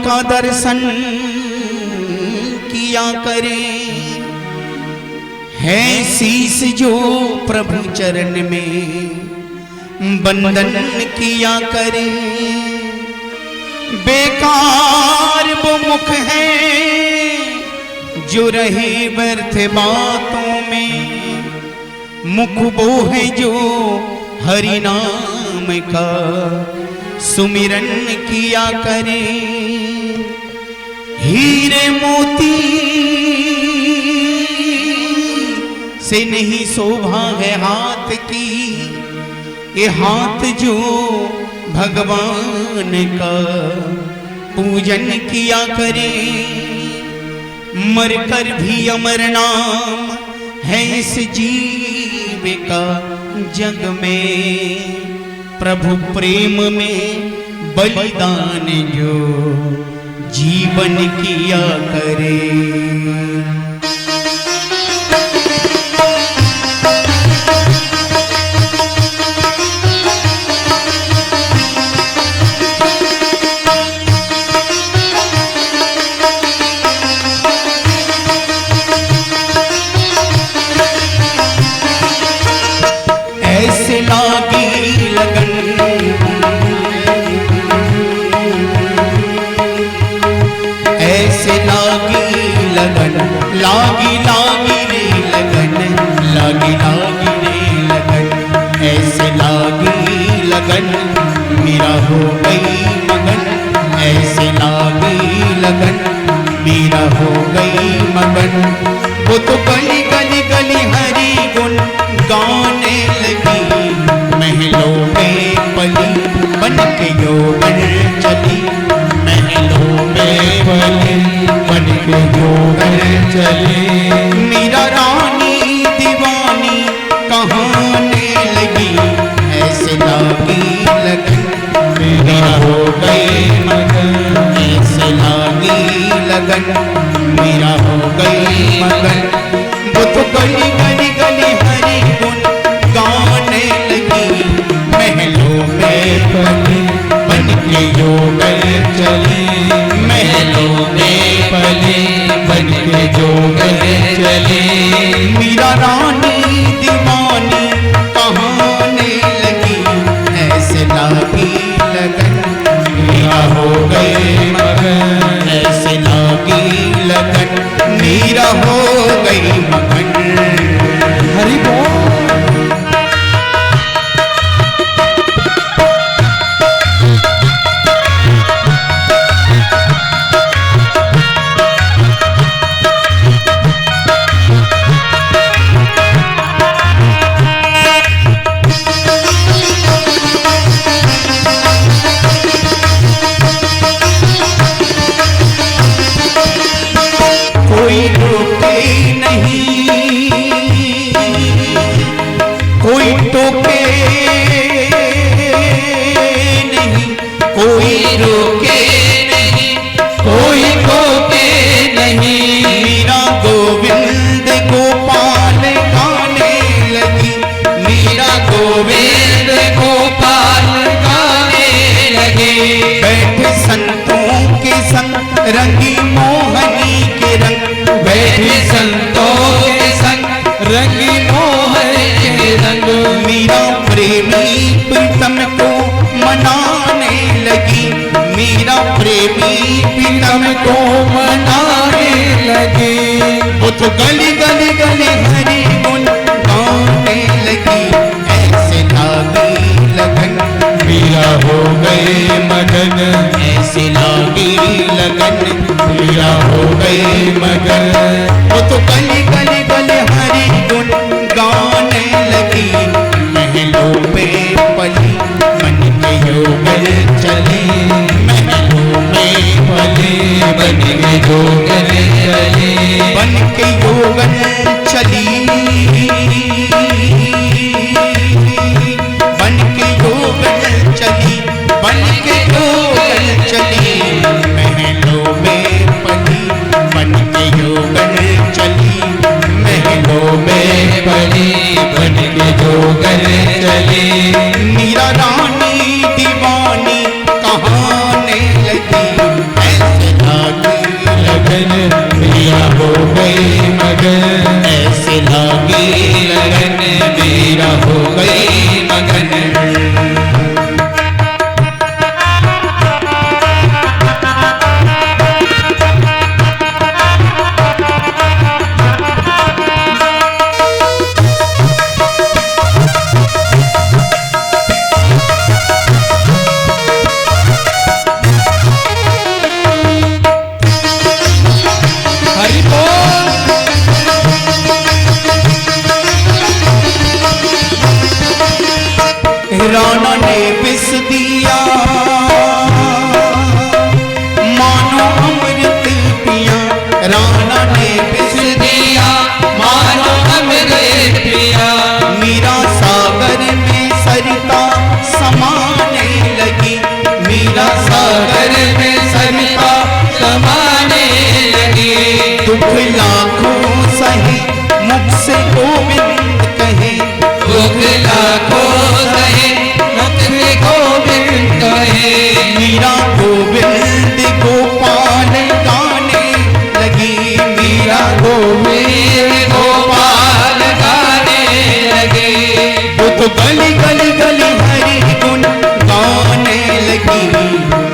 का दर्शन किया करे, है शीस जो प्रभु चरण में बंदन किया करे। बेकार वो मुख है जो रहे व्यर्थ बातों में, मुख वो है जो हरि नाम का सुमिरन किया करे। हीरे मोती से नहीं शोभा है हाथ की, ये हाथ जो भगवान का पूजन किया करे। मरकर भी अमर नाम है इस जीव का जग में, प्रभु प्रेम में बलिदान जो जीवन किया करे। ऐसे लागी लगन, ऐसे लागी लगन, लागी लागी रे लगन, लागी लागी रे लगन, ऐसे लागी लगन मेरा हो गई मगन, ऐसे लागी लगन मेरा हो गई मगन। वो तो गली गली गली हरि गुण गाने लगी, महलों में पली बन के यौवन चली, महलों में पली बन के यौवन चली। मीरा रानी दीवानी कहाने लगी, ऐसे लागी लगन मेरा हो गई मगन, ऐसे लागी लगन मेरा हो गई मगन। वो तो गली गली गली हरि गुण गाने लगी, महलों में पली बन के यौवन चली, महलों में पली बन के यौवन चली। मीरा रानी दीवानी कहाने लगी, ऐसे लागी लगन मेरा हो गई मगन, ऐसे लागी लगन मेरा हो गई मगन। हरि बोल। कोई रोके नहीं, कोई टोके नहीं, कोई रोके नहीं, कोई टोके नहीं। मीरा गोविंद गोपाल गाने लगी, मीरा गोविंद गोपाल गाने लगे। बैठे संतों के संग रंगी मोहनी के रंग, बैठे संतों के संग रंगी मोहन के रंग। मीरा प्रेमी प्रीतम को मनाने लगी, मीरा प्रेमी प्रीतम को मनाने लगी। वो तो गली गली गली हरि गुण गाने लगी, ऐसे लागी लगन मेरा हो गए मगन, ऐसे लागी लगन मेरा हो गए मगन। वो तो गली गली गली हरि गुण गाने लगी, महलों में पली बन के यौवन चली, महलों में पली बन के यौवन चली, बन के यौवन चली, बन के यौवन चली, बन के यौवन चली। महलों में पली बन के यौवन चली, लगन मेरा हो गई मगन, ऐसे लागी लगन मेरा हो गई मगन। राणा ने विष दिया मानो अमृत पिया, राणा ने विष दिया मानो अमृत पिया। मीरा सागर में सरिता समाने लगी, मीरा सागर में सरिता समाने लगी। दुख लाखों सहे मुख से गोविंद कहे, दुख लाखों मीरा गोविंद गोपाल गाने लगी, मीरा गोविंद गोपाल गाने लगे। वो तो गली गली गली हरि गुण गाने लगी,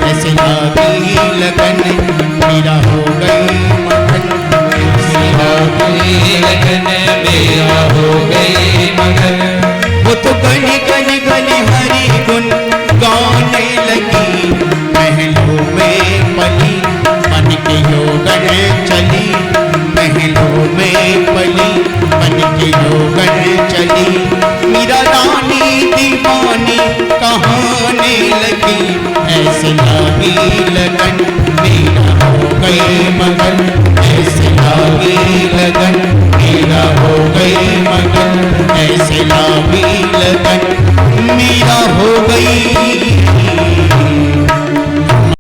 ऐसे लागी लगन मीरा हो गई मगन, ऐसे लागी लगन मेरा हो गई मगन। वो तो गली गली गली हरि गुण गाने लगी, महलों में पली बन के योगन चली, महलों में पली बन के योगन चली। मीरा रानी दीवानी कहाने लगी, ऐसे लागी लगन